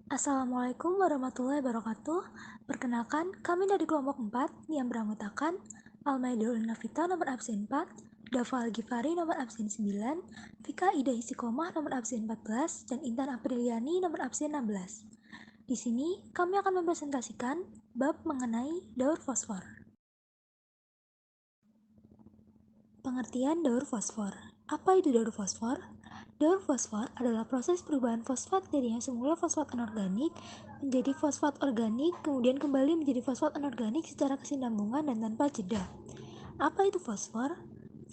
Assalamualaikum warahmatullahi wabarakatuh. Perkenalkan, kami dari kelompok 4 yang beranggotakan Almaidul Nafita nomor absen 4, Dava Al-Ghifari nomor absen 9, Vika Ida Hisikomah nomor absen 14, dan Intan Apriliani nomor absen 16. Di sini, kami akan mempresentasikan bab mengenai daur fosfor. Pengertian daur fosfor. Apa itu daur fosfor? Daur fosfor adalah proses perubahan fosfat dari yang semula fosfat anorganik menjadi fosfat organik, kemudian kembali menjadi fosfat anorganik secara kesinambungan dan tanpa jeda. Apa itu fosfor?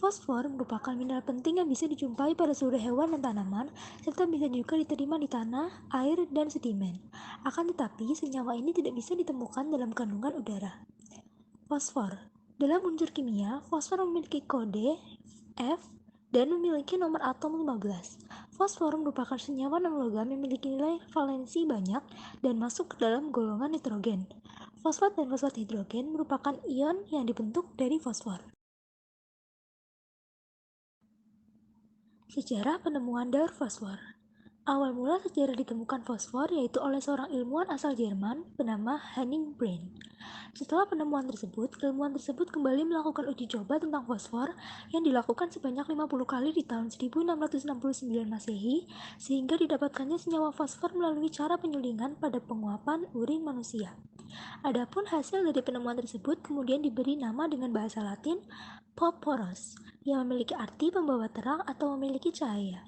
Fosfor merupakan mineral penting yang bisa dijumpai pada seluruh hewan dan tanaman, serta bisa juga diterima di tanah, air, dan sedimen. Akan tetapi, senyawa ini tidak bisa ditemukan dalam kandungan udara. Fosfor. Dalam unsur kimia, fosfor memiliki kode F dan memiliki nomor atom 15. Fosfor merupakan senyawa non-logam yang memiliki nilai valensi banyak dan masuk ke dalam golongan nitrogen. Fosfat dan fosfat hidrogen merupakan ion yang dibentuk dari fosfor. Sejarah penemuan daur fosfor. Awal mula sejarah ditemukan fosfor yaitu oleh seorang ilmuwan asal Jerman bernama Henning Braun. Setelah penemuan tersebut, ilmuwan tersebut kembali melakukan uji coba tentang fosfor yang dilakukan sebanyak 50 kali di tahun 1669 Masehi, sehingga didapatkannya senyawa fosfor melalui cara penyulingan pada penguapan urin manusia. Adapun hasil dari penemuan tersebut kemudian diberi nama dengan bahasa Latin Phosphorus, yang memiliki arti pembawa terang atau memiliki cahaya.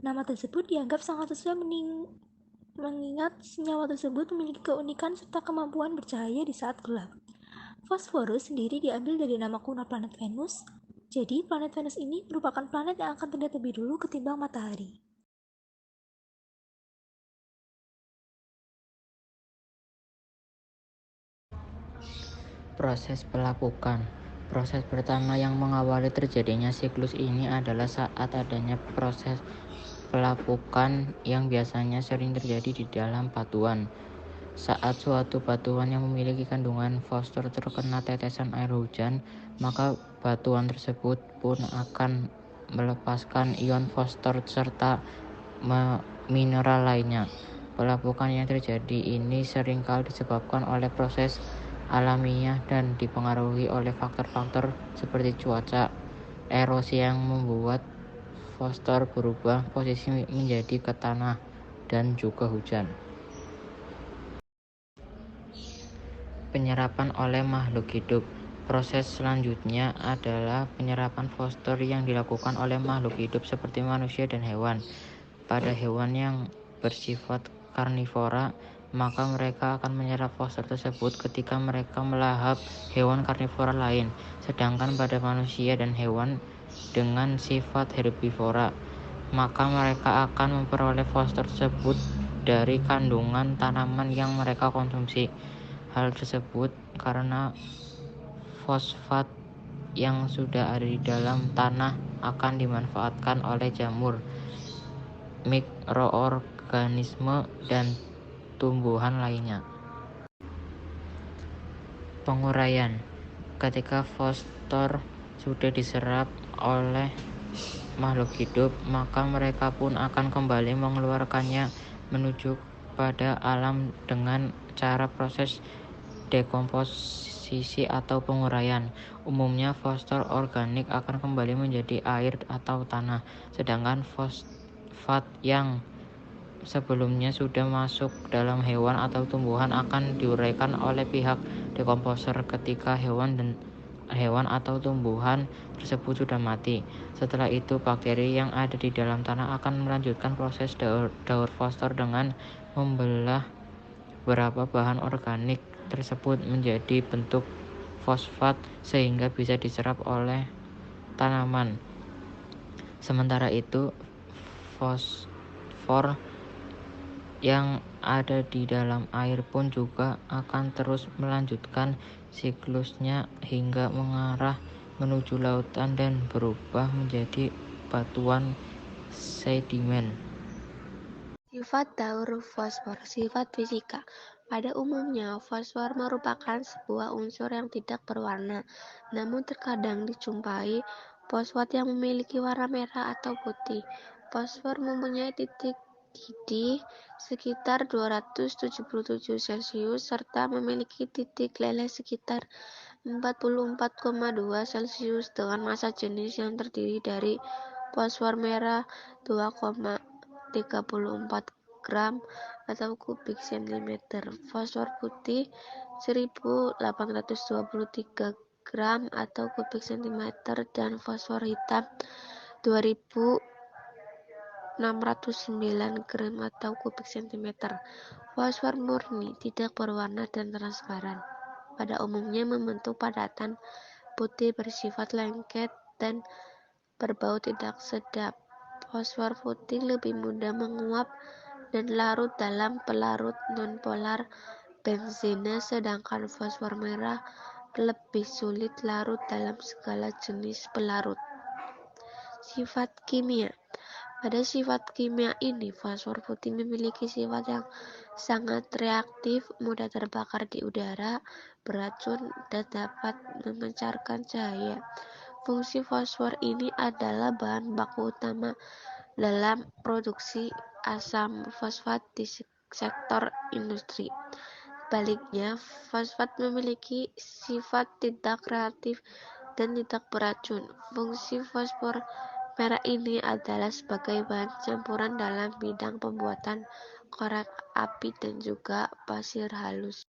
Nama tersebut dianggap sangat sesuai mengingat senyawa tersebut memiliki keunikan serta kemampuan bercahaya di saat gelap. Fosforus sendiri diambil dari nama kuno planet Venus. Jadi, planet Venus ini merupakan planet yang akan terlihat lebih dulu ketimbang matahari. Proses pelapukan. Proses pertama yang mengawali terjadinya siklus ini adalah saat adanya proses pelapukan yang biasanya sering terjadi di dalam batuan. Saat suatu batuan yang memiliki kandungan fosfor terkena tetesan air hujan, maka batuan tersebut pun akan melepaskan ion fosfor serta mineral lainnya. Pelapukan yang terjadi ini seringkali disebabkan oleh proses alamiah dan dipengaruhi oleh faktor-faktor seperti cuaca, erosi yang membuat fosfor berubah posisi menjadi ke tanah, dan juga hujan. Penyerapan oleh makhluk hidup. Proses selanjutnya adalah penyerapan fosfor yang dilakukan oleh makhluk hidup seperti manusia dan hewan. Pada hewan yang bersifat karnivora, maka mereka akan menyerap fosfor tersebut ketika mereka melahap hewan karnivora lain. Sedangkan pada manusia dan hewan dengan sifat herbivora, maka mereka akan memperoleh fosfor tersebut dari kandungan tanaman yang mereka konsumsi. Hal tersebut karena fosfat yang sudah ada di dalam tanah akan dimanfaatkan oleh jamur, mikroorganisme, dan tumbuhan lainnya. Penguraian. Ketika fosfor sudah diserap oleh makhluk hidup, maka mereka pun akan kembali mengeluarkannya menuju pada alam dengan cara proses dekomposisi atau penguraian. Umumnya fosfor organik akan kembali menjadi air atau tanah, sedangkan fosfat yang sebelumnya sudah masuk dalam hewan atau tumbuhan akan diuraikan oleh pihak dekomposer ketika hewan atau tumbuhan tersebut sudah mati. Setelah itu, bakteri yang ada di dalam tanah akan melanjutkan proses daur fosfor dengan membelah beberapa bahan organik tersebut menjadi bentuk fosfat sehingga bisa diserap oleh tanaman. Sementara itu, fosfor yang ada di dalam air pun juga akan terus melanjutkan siklusnya hingga mengarah menuju lautan dan berubah menjadi batuan sedimen. Sifat daur fosfor. Sifat fisika. Pada umumnya, fosfor merupakan sebuah unsur yang tidak berwarna, namun terkadang dijumpai fosfat yang memiliki warna merah atau putih. Fosfor mempunyai titik di sekitar 277 Celcius serta memiliki titik leleh sekitar 44,2 Celcius dengan massa jenis yang terdiri dari fosfor merah 2,34 gram atau kubik sentimeter, fosfor putih 1823 gram atau kubik sentimeter, dan fosfor hitam 2609 gram atau kubik sentimeter. Fosfor murni tidak berwarna dan transparan. Pada umumnya membentuk padatan putih bersifat lengket dan berbau tidak sedap. Fosfor putih lebih mudah menguap dan larut dalam pelarut nonpolar benzene, sedangkan fosfor merah lebih sulit larut dalam segala jenis pelarut. Sifat kimia. Pada sifat kimia ini, fosfor putih memiliki sifat yang sangat reaktif, mudah terbakar di udara, beracun, dan dapat memancarkan cahaya. Fungsi fosfor ini adalah bahan baku utama dalam produksi asam fosfat di sektor industri. Sebaliknya, fosfat memiliki sifat tidak reaktif dan tidak beracun. Fungsi fosfor merah ini adalah sebagai bahan campuran dalam bidang pembuatan korek api dan juga pasir halus.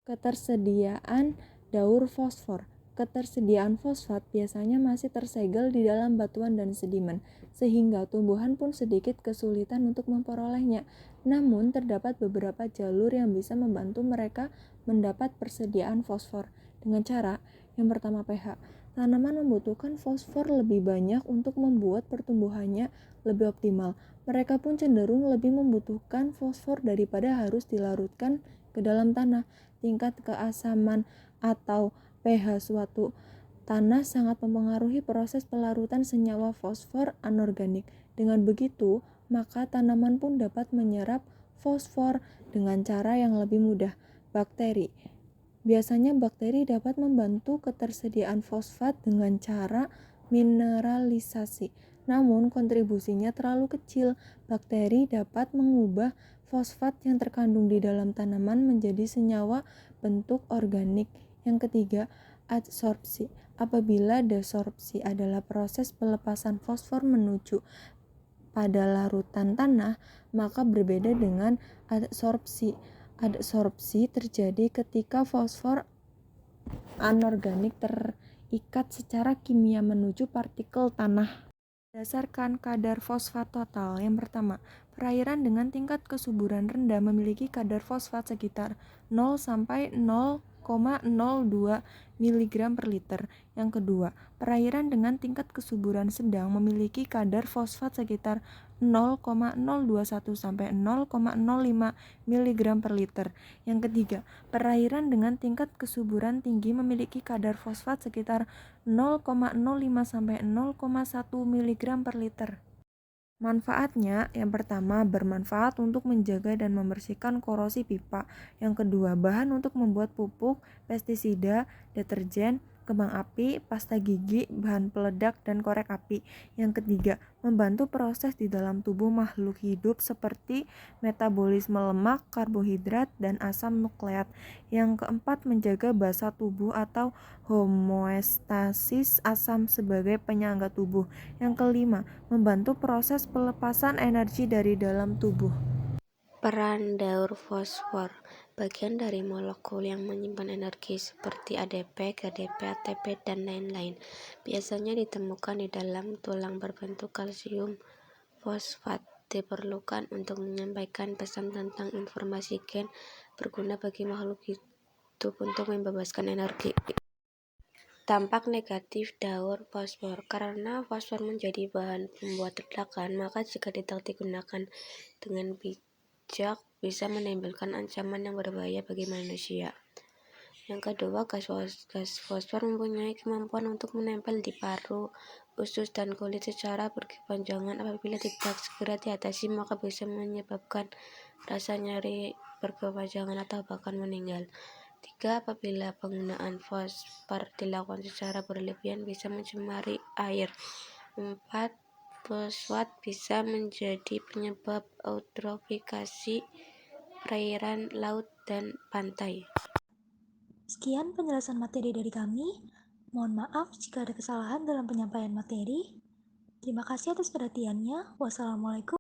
Ketersediaan daur fosfor. Ketersediaan fosfat biasanya masih tersegel di dalam batuan dan sedimen, sehingga tumbuhan pun sedikit kesulitan untuk memperolehnya. Namun, terdapat beberapa jalur yang bisa membantu mereka mendapat persediaan fosfor. Dengan cara, yang pertama pH. Tanaman membutuhkan fosfor lebih banyak untuk membuat pertumbuhannya lebih optimal. Mereka pun cenderung lebih membutuhkan fosfor daripada harus dilarutkan ke dalam tanah. Tingkat keasaman atau pH suatu tanah sangat mempengaruhi proses pelarutan senyawa fosfor anorganik. Dengan begitu, maka tanaman pun dapat menyerap fosfor dengan cara yang lebih mudah. Bakteri. Biasanya bakteri dapat membantu ketersediaan fosfat dengan cara mineralisasi. Namun kontribusinya terlalu kecil. Bakteri dapat mengubah fosfat yang terkandung di dalam tanaman menjadi senyawa bentuk organik. Yang ketiga, adsorpsi. Apabila desorpsi adalah proses pelepasan fosfor menuju pada larutan tanah, maka berbeda dengan adsorpsi. Adsorpsi terjadi ketika fosfor anorganik terikat secara kimia menuju partikel tanah. Berdasarkan kadar fosfat total, yang pertama, perairan dengan tingkat kesuburan rendah memiliki kadar fosfat sekitar 0 sampai 0,02 mg per liter. Yang kedua, perairan dengan tingkat kesuburan sedang memiliki kadar fosfat sekitar 0,021 sampai 0,05 mg per liter. Yang ketiga, perairan dengan tingkat kesuburan tinggi memiliki kadar fosfat sekitar 0,05 sampai 0,1 mg per liter. Manfaatnya, yang pertama, bermanfaat untuk menjaga dan membersihkan korosi pipa. Yang kedua, bahan untuk membuat pupuk, pestisida, deterjen, kembang api, pasta gigi, bahan peledak, dan korek api. Yang ketiga, membantu proses di dalam tubuh makhluk hidup seperti metabolisme lemak, karbohidrat, dan asam nukleat. Yang keempat, menjaga basa tubuh atau homeostasis asam sebagai penyangga tubuh. Yang kelima, membantu proses pelepasan energi dari dalam tubuh. Peran daur fosfor. Bagian dari molekul yang menyimpan energi seperti ADP, GDP, ATP, dan lain-lain biasanya ditemukan di dalam tulang berbentuk kalsium fosfat. Diperlukan untuk menyampaikan pesan tentang informasi gen, berguna bagi makhluk hidup untuk membebaskan energi. Dampak negatif daur fosfor. Karena fosfor menjadi bahan pembuat ledakan, maka jika tidak digunakan dengan bijak bisa menimbulkan ancaman yang berbahaya bagi manusia. Yang kedua, gas fosfor mempunyai kemampuan untuk menempel di paru, usus, dan kulit secara berkepanjangan. Apabila tidak segera diatasi, maka bisa menyebabkan rasa nyeri berkepanjangan atau bahkan meninggal. 3. Apabila penggunaan fosfor dilakukan secara berlebihan bisa mencemari air. 4. fosfat bisa menjadi penyebab eutrofikasi perairan laut dan pantai. Sekian penjelasan materi dari kami. Mohon maaf jika ada kesalahan dalam penyampaian materi. Terima kasih atas perhatiannya. Wassalamualaikum.